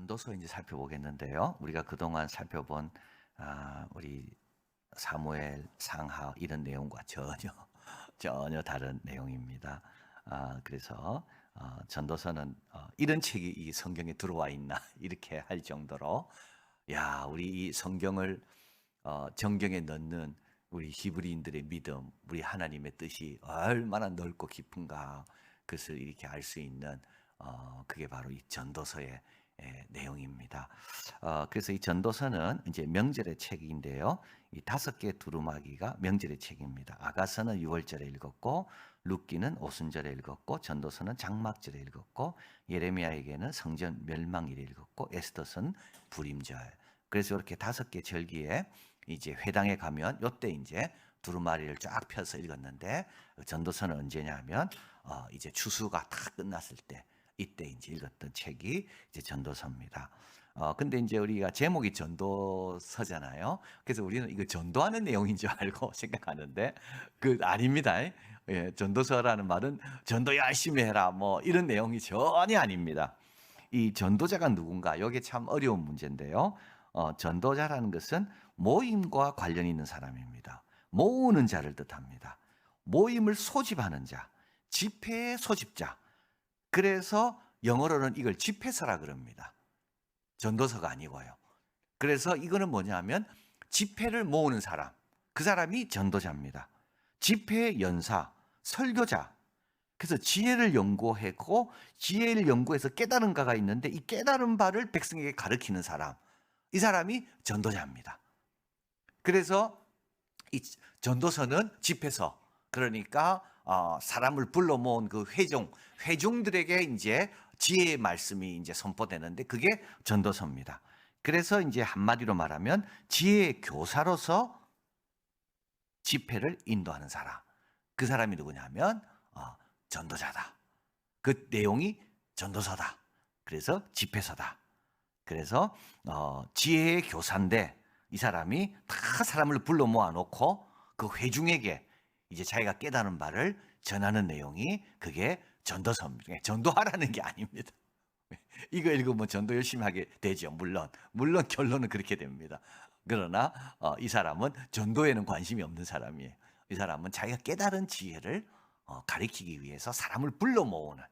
전도서 이제 살펴보겠는데요. 우리가 그동안 살펴본 우리 사무엘, 상하 이런 내용과 전혀 다른 내용입니다. 그래서 전도서는 이런 책이 이 성경에 들어와 있나 이렇게 할 정도로 우리 이 성경을 정경에 넣는 우리 히브리인들의 믿음, 우리 하나님의 뜻이 얼마나 넓고 깊은가 그것을 이렇게 알 수 있는 그게 바로 이 전도서의 내용입니다. 그래서 이 전도서는 이제 명절의 책인데요. 이 5개 두루마기가 명절의 책입니다. 아가서는 6월절에 읽었고, 룻기는 오순절에 읽었고, 전도서는 장막절에 읽었고, 예레미야에게는 성전 멸망일에 읽었고, 에스더서는 불임절. 그래서 이렇게 5개 절기에 이제 회당에 가면 요때 이제 두루마리를 쫙 펴서 읽었는데, 전도서는 언제냐면 이제 추수가 다 끝났을 때 이때 이제 읽었던 책이 이제 전도서입니다. 근데 이제 우리가 제목이 전도서잖아요. 그래서 우리는 이거 전도하는 내용인 줄 알고 생각하는데 그 아닙니다. 예, 전도서라는 말은 전도 열심히 해라 뭐 이런 내용이 전혀 아닙니다. 이 전도자가 누군가? 이게 참 어려운 문제인데요. 전도자라는 것은 모임과 관련 있는 사람입니다. 모으는 자를 뜻합니다. 모임을 소집하는 자, 집회의 소집자. 그래서 영어로는 이걸 집회서라 그럽니다. 전도서가 아니고요. 그래서 이거는 뭐냐면 집회를 모으는 사람, 그 사람이 전도자입니다. 집회 연사, 설교자. 그래서 지혜를 연구하고 지혜를 연구해서 깨달은 바가 있는데 이 깨달은 바를 백성에게 가르치는 사람, 이 사람이 전도자입니다. 그래서 이 전도서는 집회서, 그러니까 사람을 불러 모은 그 회중들에게 이제 지혜의 말씀이 이제 선포되는데 그게 전도서입니다. 그래서 이제 한마디로 말하면 지혜의 교사로서 집회를 인도하는 사람, 그 사람이 누구냐면 전도자다. 그 내용이 전도서다. 그래서 집회서다. 그래서 지혜의 교사인데 이 사람이 다 사람을 불러 모아놓고 그 회중에게 이제 자기가 깨달은 바를 전하는 내용이 그게 전도서입니다. 전도하라는 게 아닙니다. 이거 읽으면 전도 열심히 하게 되죠. 물론 결론은 그렇게 됩니다. 그러나 이 사람은 전도에는 관심이 없는 사람이에요. 이 사람은 자기가 깨달은 지혜를 가리키기 위해서 사람을 불러 모으는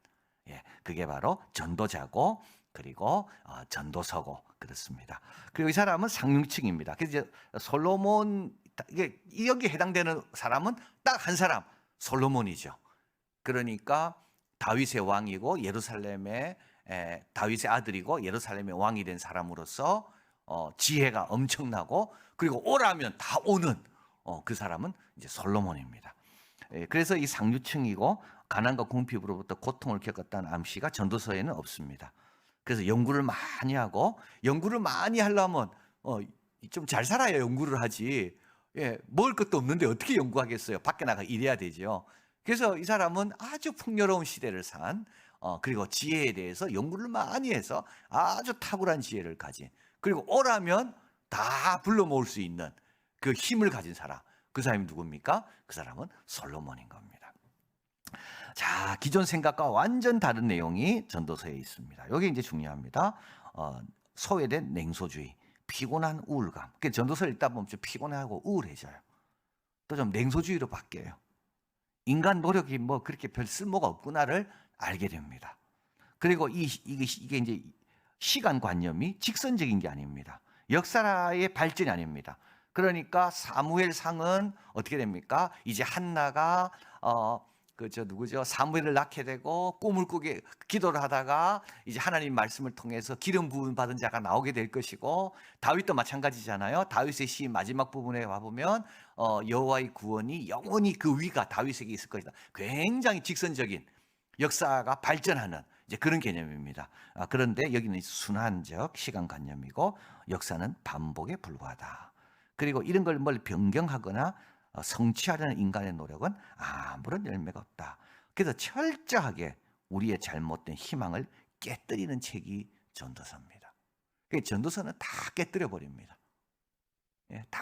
그게 바로 전도자고 그리고 전도서고 그렇습니다. 그리고 이 사람은 상류층입니다. 그래서 이제 솔로몬 이게 여기에 해당되는 사람은 딱 한 사람 솔로몬이죠. 그러니까 다윗의 왕이고 예루살렘의 다윗의 아들이고 예루살렘의 왕이 된 사람으로서 지혜가 엄청나고 그리고 오라면 다 오는 그 사람은 이제 솔로몬입니다. 그래서 이 상류층이고 가난과 궁핍으로부터 고통을 겪었다는 암시가 전도서에는 없습니다. 그래서 연구를 많이 하고 연구를 많이 하려면 좀 잘 살아야 연구를 하지. 먹을 것도 없는데 어떻게 연구하겠어요? 밖에 나가 일해야 되죠. 그래서 이 사람은 아주 풍요로운 시대를 산 그리고 지혜에 대해서 연구를 많이 해서 아주 탁월한 지혜를 가진 그리고 오라면 다 불러 모을 수 있는 그 힘을 가진 사람. 그 사람이 누굽니까? 그 사람은 솔로몬인 겁니다. 자, 기존 생각과 완전 다른 내용이 전도서에 있습니다. 여기 이제 중요합니다. 소외된 냉소주의, 피곤한 우울감. 전도서를 읽다 보면 좀 피곤하고 우울해져요. 또 좀 냉소주의로 바뀌어요. 인간 노력이 뭐 그렇게 별 쓸모가 없구나를 알게 됩니다. 그리고 이게 이제 시간관념이 직선적인 게 아닙니다. 역사의 발전이 아닙니다. 그러니까 사무엘상은 어떻게 됩니까? 이제 한나가 누구죠? 사무엘을 낳게 되고 꿈을 꾸게 기도를 하다가 이제 하나님 말씀을 통해서 기름 부음 받은 자가 나오게 될 것이고 다윗도 마찬가지잖아요. 다윗의 시 마지막 부분에 와 보면 여호와의 구원이 영원히 그 위가 다윗에게 있을 것이다. 굉장히 직선적인 역사가 발전하는 이제 그런 개념입니다. 그런데 여기는 순환적 시간관념이고 역사는 반복에 불과하다. 그리고 이런 걸 뭘 변경하거나 성취하려는 인간의 노력은 아무런 열매가 없다. 그래서 철저하게 우리의 잘못된 희망을 깨뜨리는 책이 전도서입니다. 전도서는 다 깨뜨려 버립니다. 다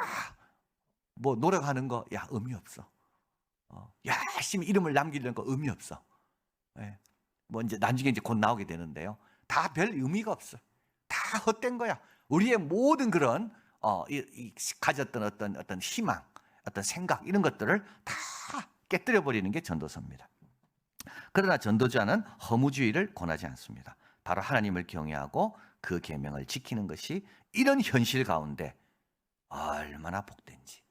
뭐 노력하는 거 의미 없어. 열심히 이름을 남기려는 거 의미 없어. 뭐 이제 나중에 이제 곧 나오게 되는데요. 다 별 의미가 없어. 다 헛된 거야. 우리의 모든 그런 가졌던 어떤 희망, 어떤 생각 이런 것들을 다 깨뜨려 버리는 게 전도서입니다. 그러나 전도자는 허무주의를 권하지 않습니다. 바로 하나님을 경외하고 그 계명을 지키는 것이 이런 현실 가운데 얼마나 복된지.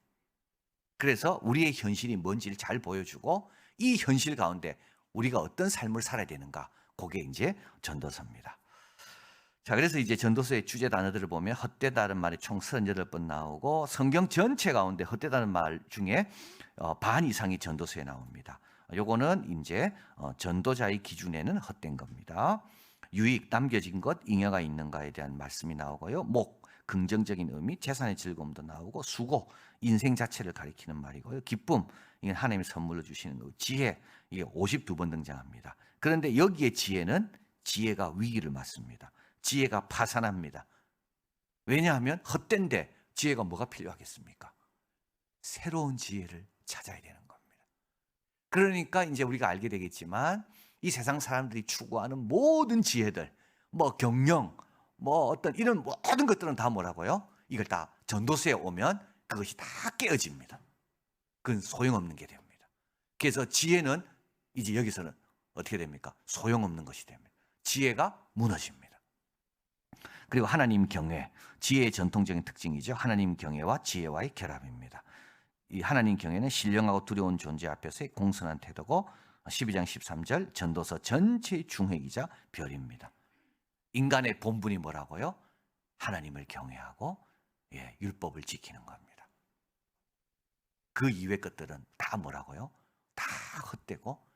그래서 우리의 현실이 뭔지를 잘 보여주고 이 현실 가운데 우리가 어떤 삶을 살아야 되는가, 그게 이제 전도서입니다. 자, 그래서 이제 전도서의 주제 단어들을 보면 헛되다는 말이 총 38번 나오고 성경 전체 가운데 헛되다는 말 중에 반 이상이 전도서에 나옵니다. 요거는 이제 전도자의 기준에는 헛된 겁니다. 유익, 남겨진 것, 잉여가 있는가에 대한 말씀이 나오고요. 목, 긍정적인 의미, 재산의 즐거움도 나오고, 수고, 인생 자체를 가리키는 말이고요. 기쁨, 이건 하나님이 선물로 주시는 거고, 지혜, 이게 52번 등장합니다. 그런데 여기에 지혜는 지혜가 위기를 맞습니다. 지혜가 파산합니다. 왜냐하면 헛된데 지혜가 뭐가 필요하겠습니까? 새로운 지혜를 찾아야 되는 겁니다. 그러니까 이제 우리가 알게 되겠지만 이 세상 사람들이 추구하는 모든 지혜들, 뭐 경영, 뭐 어떤 이런 모든 것들은 다 뭐라고요? 이걸 다 전도서에 오면 그것이 다 깨어집니다. 그건 소용없는 게 됩니다. 그래서 지혜는 이제 여기서는 어떻게 됩니까? 소용없는 것이 됩니다. 지혜가 무너집니다. 그리고 하나님 경외, 지혜의 전통적인 특징이죠. 하나님 경외와 지혜와의 결합입니다. 이 하나님 경외는 신령하고 두려운 존재 앞에서의 공손한 태도고 12장 13절 전도서 전체의 중핵이자 별입니다. 인간의 본분이 뭐라고요? 하나님을 경외하고 율법을 지키는 겁니다. 그 이외의 것들은 다 뭐라고요? 다 헛되고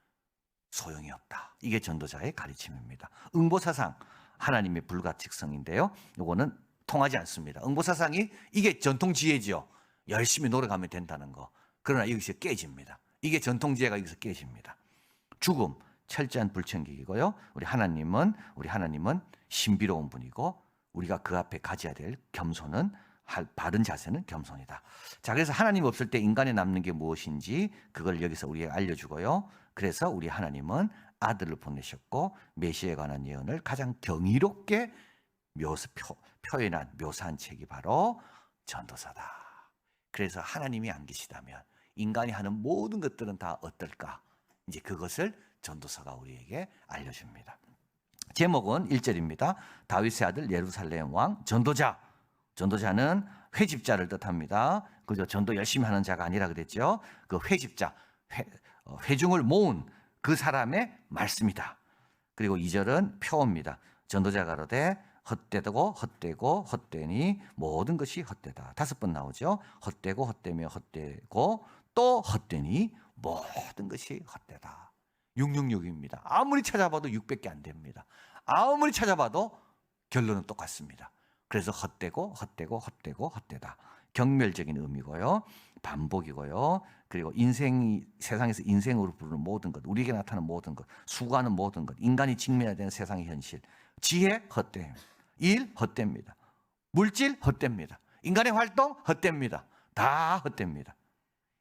소용이 없다. 이게 전도자의 가르침입니다. 응보사상, 하나님의 불가측성인데요. 이거는 통하지 않습니다. 응보사상이 이게 전통지혜죠. 열심히 노력하면 된다는 거. 그러나 여기서 깨집니다. 이게 전통지혜가 여기서 깨집니다. 죽음, 철저한 불천객이고요. 우리 하나님은 신비로운 분이고 우리가 그 앞에 가져야 될 겸손은 바른 자세는 겸손이다. 자, 그래서 하나님 없을 때 인간에 남는 게 무엇인지 그걸 여기서 우리에게 알려주고요. 그래서 우리 하나님은 아들을 보내셨고 메시아에 관한 예언을 가장 경이롭게 표현한 묘사한 책이 바로 전도서다. 그래서 하나님이 안 계시다면 인간이 하는 모든 것들은 다 어떨까? 이제 그것을 전도서가 우리에게 알려줍니다. 제목은 1절입니다. 다윗의 아들 예루살렘 왕 전도자. 전도자는 회집자를 뜻합니다. 그죠? 전도 열심히 하는 자가 아니라 그랬죠. 그 회집자, 회중을 모은 그 사람의 말씀이다. 그리고 2절은 표어입니다. 전도자가 가로되 헛되고 헛되고 헛되니 모든 것이 헛되다. 5번 나오죠. 헛되고 헛되며 헛되고 또 헛되니 모든 것이 헛되다. 666입니다. 아무리 찾아봐도 600개 안 됩니다. 아무리 찾아봐도 결론은 똑같습니다. 그래서 헛되고 헛되고 헛되고 헛되다. 경멸적인 의미고요. 반복이고요. 그리고 세상에서 인생으로 부르는 모든 것, 우리에게 나타나는 모든 것, 수고하는 모든 것, 인간이 직면해야 되는 세상의 현실. 지혜 헛됨, 일 헛됩니다. 물질 헛됩니다. 인간의 활동 헛됩니다. 다 헛됩니다.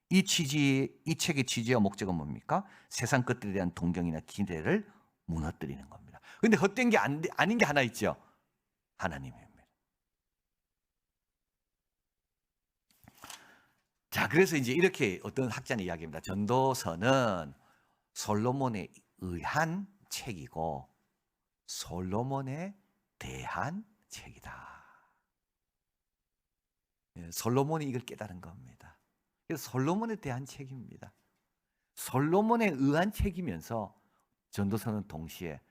이 책의 취지와 목적은 뭡니까? 세상 것들에 대한 동경이나 기대를 무너뜨리는 겁니다. 그런데 헛된 게 아닌 게 하나 있죠. 하나님입니다. 자, 그래서 이제 이렇게 어떤 학자는 이야기합니다. 전도서는 솔로몬에 의한 책이고 솔로몬에 대한 책이다. 솔로몬이 이걸 깨달은 겁니다. 그래서 솔로몬에 대한 책입니다. 솔로몬에 의한 책이면서 전도서는 동시에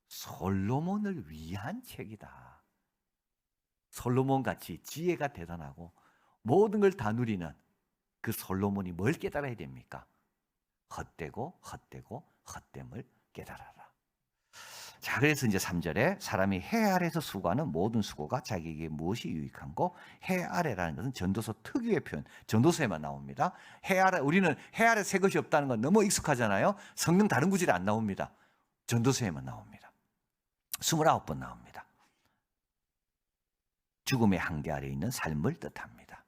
솔로몬을 위한 책이다. 솔로몬 같이 지혜가 대단하고 모든 걸 다 누리는 그 솔로몬이 뭘 깨달아야 됩니까? 헛되고 헛됨을 깨달아라. 자, 그래서 이제 3절에 사람이 해 아래에서 수고하는 모든 수고가 자기에게 무엇이 유익한고, 해 아래라는 것은 전도서 특유의 표현, 전도서에만 나옵니다. 해 아래, 우리는 해 아래 새 것이 없다는 건 너무 익숙하잖아요. 성경 다른 구절에 안 나옵니다. 전도서에만 나옵니다. 29번 나옵니다. 죽음의 한계 아래에 있는 삶을 뜻합니다.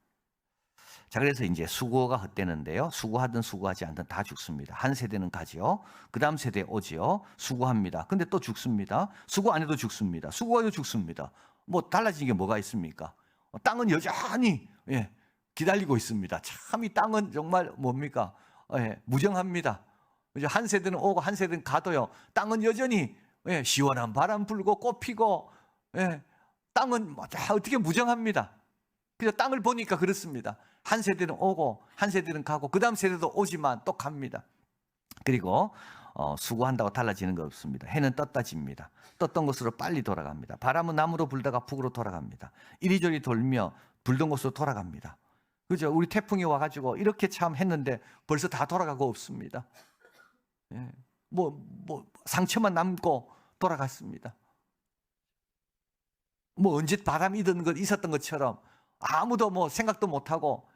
자, 그래서 이제 수고가 헛되는데요. 수고하든 수고하지 않든 다 죽습니다. 한 세대는 가지요. 그 다음 세대에 오지요. 수고합니다. 근데 또 죽습니다. 수고 안 해도 죽습니다. 수고해도 죽습니다. 뭐 달라진 게 뭐가 있습니까? 땅은 여전히 기다리고 있습니다. 참 이 땅은 정말 뭡니까? 무정합니다. 이제 한 세대는 오고 한 세대는 가도요. 땅은 여전히 시원한 바람 불고 꽃 피고 땅은 다 어떻게 무정합니다. 그래서 땅을 보니까 그렇습니다. 한 세대는 오고 한 세대는 가고 그 다음 세대도 오지만 또 갑니다. 그리고 수고한다고 달라지는 거 없습니다. 해는 떴다 집니다. 떴던 곳으로 빨리 돌아갑니다. 바람은 남으로 불다가 북으로 돌아갑니다. 이리저리 돌며 불던 곳으로 돌아갑니다. 그죠? 우리 태풍이 와가지고 이렇게 참 했는데 벌써 다 돌아가고 없습니다. 뭐 상처만 남고 돌아갔습니다. 뭐 언제 바람이 있었던 것처럼 아무도 뭐 생각도 못하고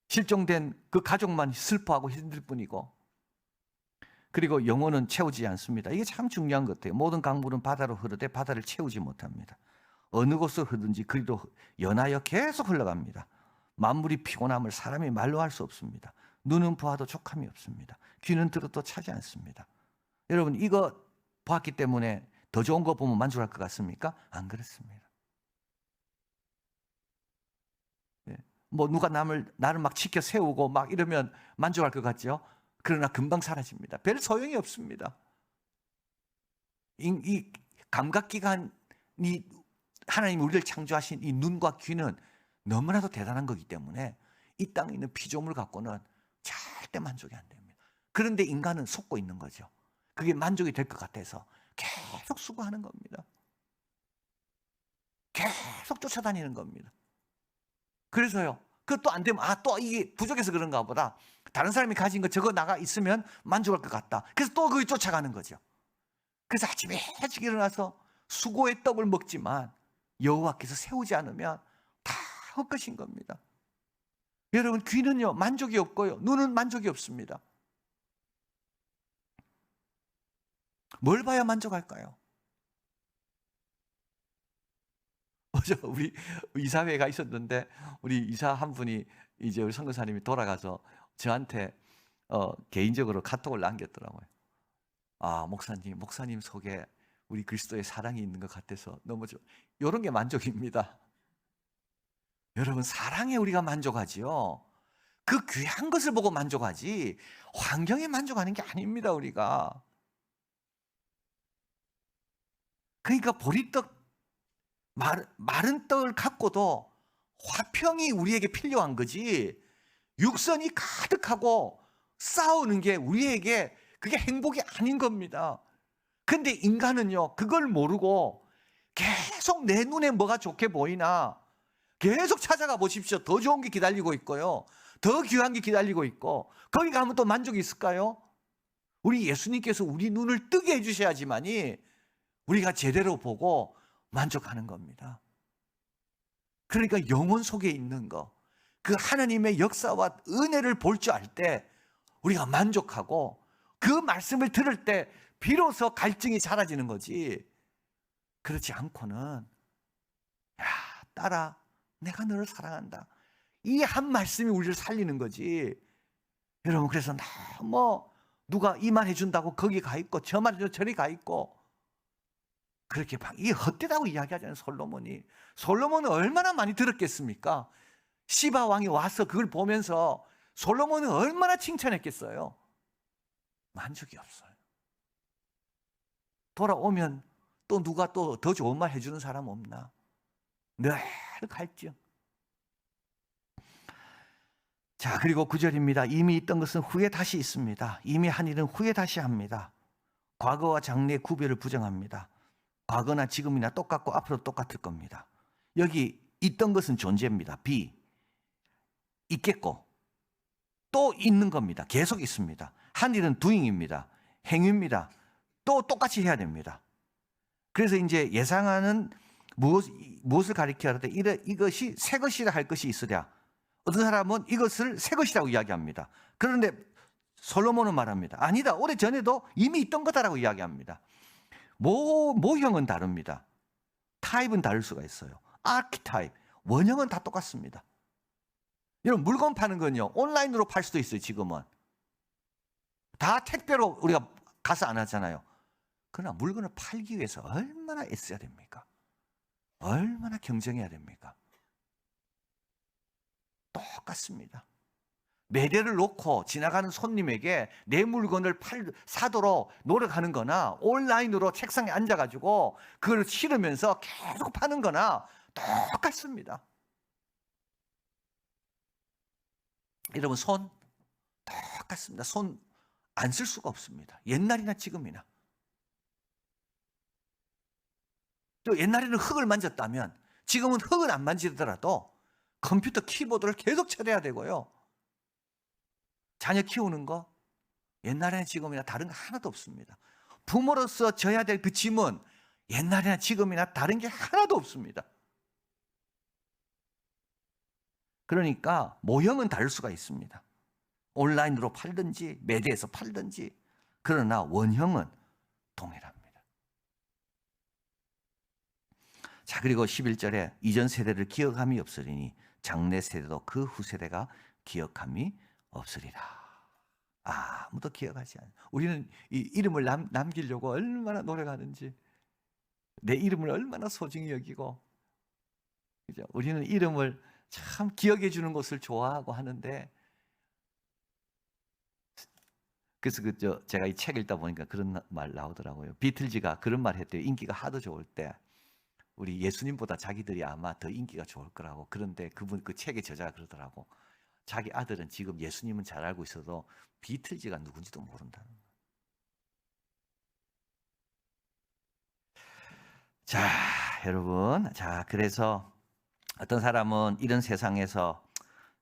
실종된 그 가족만 슬퍼하고 힘들 뿐이고, 그리고 영혼은 채우지 않습니다. 이게 참 중요한 것 같아요. 모든 강물은 바다로 흐르되 바다를 채우지 못합니다. 어느 곳으로 흐르든지 그리로 연하여 계속 흘러갑니다. 만물이 피곤함을 사람이 말로 할 수 없습니다. 눈은 보아도 족함이 없습니다. 귀는 들어도 차지 않습니다. 여러분, 이거 보았기 때문에 더 좋은 거 보면 만족할 것 같습니까? 안 그렇습니다. 뭐 누가 나를 막 지켜 세우고 막 이러면 만족할 것 같죠? 그러나 금방 사라집니다. 별 소용이 없습니다. 이 감각기관이, 하나님이 우리를 창조하신 이 눈과 귀는 너무나도 대단한 거기 때문에 이 땅에 있는 피조물 갖고는 절대 만족이 안 됩니다. 그런데 인간은 속고 있는 거죠. 그게 만족이 될 것 같아서 계속 수고하는 겁니다. 계속 쫓아다니는 겁니다. 그래서요, 그것도 안 되면 또 이게 부족해서 그런가 보다. 다른 사람이 가진 거 저거 나가 있으면 만족할 것 같다. 그래서 또 그걸 쫓아가는 거죠. 그래서 아침에 일찍 일어나서 수고의 떡을 먹지만 여호와께서 세우지 않으면 다 헛것인 겁니다. 여러분, 귀는요 만족이 없고요, 눈은 만족이 없습니다. 뭘 봐야 만족할까요? 어제 우리 이사회가 있었는데 우리 이사 한 분이 이제 우리 선교사님이 돌아가서 저한테 개인적으로 카톡을 남겼더라고요. 목사님 속에 우리 그리스도의 사랑이 있는 것 같아서 너무 좋아. 이런 게 만족입니다. 여러분, 사랑에 우리가 만족하지요. 그 귀한 것을 보고 만족하지 환경에 만족하는 게 아닙니다. 우리가. 그러니까 보리떡, 마른 떡을 갖고도 화평이 우리에게 필요한 거지, 육선이 가득하고 싸우는 게 우리에게 그게 행복이 아닌 겁니다. 근데 인간은요 그걸 모르고 계속 내 눈에 뭐가 좋게 보이나 계속 찾아가 보십시오. 더 좋은 게 기다리고 있고요, 더 귀한 게 기다리고 있고, 거기 가면 또 만족이 있을까요? 우리 예수님께서 우리 눈을 뜨게 해주셔야지만이 우리가 제대로 보고 만족하는 겁니다. 그러니까 영혼 속에 있는 거, 그 하나님의 역사와 은혜를 볼 줄 알 때 우리가 만족하고, 그 말씀을 들을 때 비로소 갈증이 사라지는 거지, 그렇지 않고는 딸아 내가 너를 사랑한다, 이 한 말씀이 우리를 살리는 거지. 여러분, 그래서 너무 누가 이 말 해준다고 거기 가 있고 저 말 해준다고 저리 가 있고 그렇게 이게 헛되다고 이야기하잖아요. 솔로몬은 얼마나 많이 들었겠습니까? 시바 왕이 와서 그걸 보면서 솔로몬은 얼마나 칭찬했겠어요. 만족이 없어요. 돌아오면 또 누가 또 더 좋은 말 해주는 사람 없나? 늘 갈증. 자, 그리고 9절입니다. 이미 있던 것은 후에 다시 있습니다. 이미 한 일은 후에 다시 합니다. 과거와 장래의 구별을 부정합니다. 과거나 지금이나 똑같고 앞으로 똑같을 겁니다. 여기 있던 것은 존재입니다. 있겠고 또 있는 겁니다. 계속 있습니다. 한 일은 doing입니다. 행위입니다. 또 똑같이 해야 됩니다. 그래서 이제 예상하는 무엇을 가리켜 할 때 이것이 새 것이라 할 것이 있으랴. 어떤 사람은 이것을 새 것이라고 이야기합니다. 그런데 솔로몬은 말합니다. 아니다, 오래전에도 이미 있던 거다라고 이야기합니다. 모형은 다릅니다. 타입은 다를 수가 있어요. 아키타입, 원형은 다 똑같습니다. 여러분, 물건 파는 건요, 온라인으로 팔 수도 있어요. 지금은 다 택배로 우리가 가서 안 하잖아요. 그러나 물건을 팔기 위해서 얼마나 애써야 됩니까? 얼마나 경쟁해야 됩니까? 똑같습니다. 매대를 놓고 지나가는 손님에게 내 물건을 사도록 노력하는 거나, 온라인으로 책상에 앉아가지고 그걸 실으면서 계속 파는 거나 똑같습니다. 여러분, 손 똑같습니다. 손 안 쓸 수가 없습니다. 옛날이나 지금이나. 또 옛날에는 흙을 만졌다면 지금은 흙을 안 만지더라도 컴퓨터 키보드를 계속 쳐대야 되고요. 자녀 키우는 거 옛날에나 지금이나 다른 거 하나도 없습니다. 부모로서 져야 될 그 짐은 옛날이나 지금이나 다른 게 하나도 없습니다. 그러니까 모형은 다를 수가 있습니다. 온라인으로 팔든지 매대에서 팔든지. 그러나 원형은 동일합니다. 자, 그리고 11절에 이전 세대를 기억함이 없으리니 장래 세대도 그 후세대가 기억함이 없으리라. 아무도 기억하지 않아요. 우리는 이 이름을 남기려고 얼마나 노력하는지, 내 이름을 얼마나 소중히 여기고, 그죠? 우리는 이름을 참 기억해 주는 것을 좋아하고 하는데, 그래서 제가 이 책 읽다 보니까 그런 말 나오더라고요. 비틀즈가 그런 말 했대요. 인기가 하도 좋을 때 우리 예수님보다 자기들이 아마 더 인기가 좋을 거라고. 그런데 그분, 그 책의 저자가 그러더라고. 자기 아들은 지금 예수님은 잘 알고 있어도 비틀즈가 누군지도 모른다는 거예요. 자, 여러분, 자, 그래서 어떤 사람은 이런 세상에서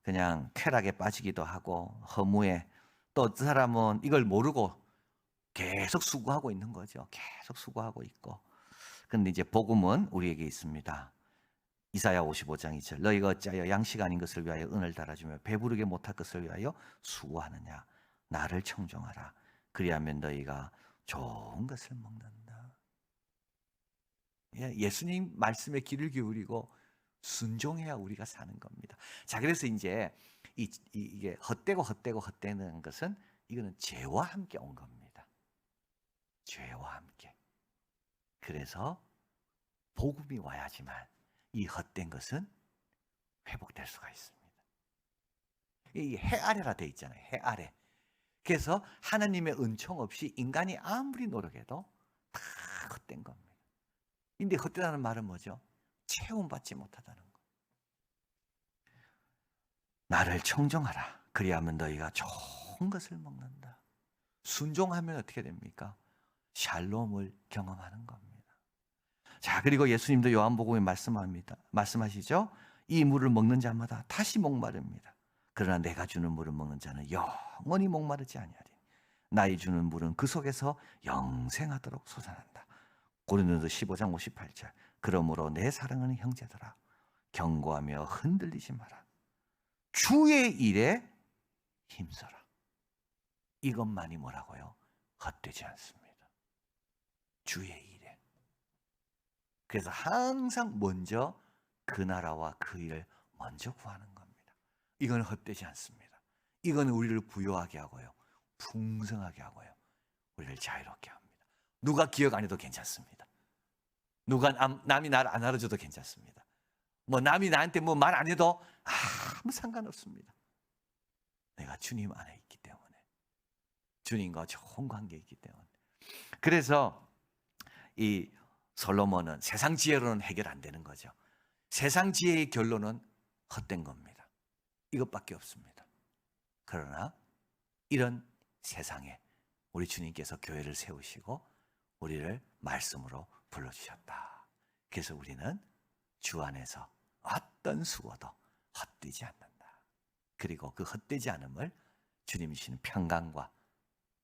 그냥 쾌락에 빠지기도 하고 허무해. 또 어떤 사람은 이걸 모르고 계속 수고하고 있는 거죠. 계속 수고하고 있고. 근데 이제 복음은 우리에게 있습니다. 이사야 55장 2절. 너희가 어찌하여 양식 아닌 것을 위하여 은을 달아주며 배부르게 못할 것을 위하여 수고하느냐. 나를 청종하라. 그리하면 너희가 좋은 것을 먹는다. 예수님 말씀에 귀를 기울이고 순종해야 우리가 사는 겁니다. 자, 그래서 이제 이게 헛되는 것은, 이거는 죄와 함께 온 겁니다. 죄와 함께. 그래서 복음이 와야지만 이 헛된 것은 회복될 수가 있습니다. 이 해 아래라 돼 있잖아요. 해 아래. 그래서 하나님의 은총 없이 인간이 아무리 노력해도 다 헛된 겁니다. 근데 헛되다는 말은 뭐죠? 체험받지 못하다는 거. 나를 청종하라. 그리하면 너희가 좋은 것을 먹는다. 순종하면 어떻게 됩니까? 샬롬을 경험하는 겁니다. 자, 그리고 예수님도 요한복음에 말씀하시죠. 이 물을 먹는 자마다 다시 목마릅니다. 그러나 내가 주는 물을 먹는 자는 영원히 목마르지 아니하리니 나의 주는 물은 그 속에서 영생하도록 솟아난다. 고린도서 15장 58절. 그러므로 내 사랑하는 형제들아, 경고하며 흔들리지 마라. 주의 일에 힘써라. 이것만이 뭐라고요? 헛되지 않습니다. 주의 일에. 그래서 항상 먼저 그 나라와 그 일을 먼저 구하는 겁니다. 이건 헛되지 않습니다. 이건 우리를 부유하게 하고요, 풍성하게 하고요, 우리를 자유롭게 합니다. 누가 기억 안 해도 괜찮습니다. 남이 나를 안 알아줘도 괜찮습니다. 남이 나한테 말 안 해도 아무 상관없습니다. 내가 주님 안에 있기 때문에, 주님과 좋은 관계에 있기 때문에. 그래서 이 솔로몬은 세상 지혜로는 해결 안 되는 거죠. 세상 지혜의 결론은 헛된 겁니다. 이것밖에 없습니다. 그러나 이런 세상에 우리 주님께서 교회를 세우시고 우리를 말씀으로 불러주셨다. 그래서 우리는 주 안에서 어떤 수고도 헛되지 않는다. 그리고 그 헛되지 않음을 주님이 주시는 평강과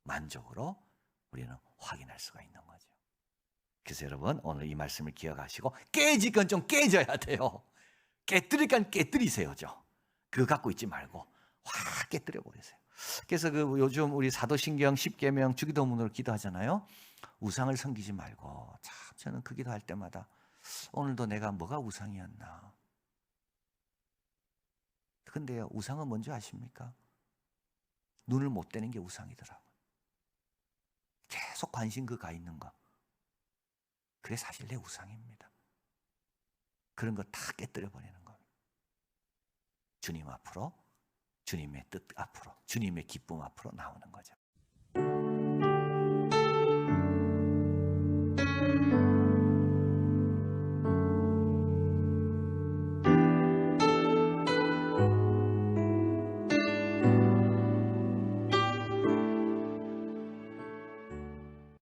만족으로 우리는 확인할 수가 있는 거죠. 그래서 여러분, 오늘 이 말씀을 기억하시고 깨질 건 좀 깨져야 돼요. 깨뜨릴 건 깨뜨리세요. 그거 갖고 있지 말고 확 깨뜨려 버리세요. 그래서 요즘 우리 사도신경 10계명 주기도문으로 기도하잖아요. 우상을 섬기지 말고. 참 저는 그 기도할 때마다 오늘도 내가 뭐가 우상이었나, 근데요, 우상은 뭔지 아십니까? 눈을 못 떼는 게 우상이더라고요. 계속 관심 그 가 있는 거. 그게 사실 내 우상입니다. 그런 거 다 깨뜨려 버리는 겁니다. 주님 앞으로, 주님의 뜻 앞으로, 주님의 기쁨 앞으로 나오는 거죠.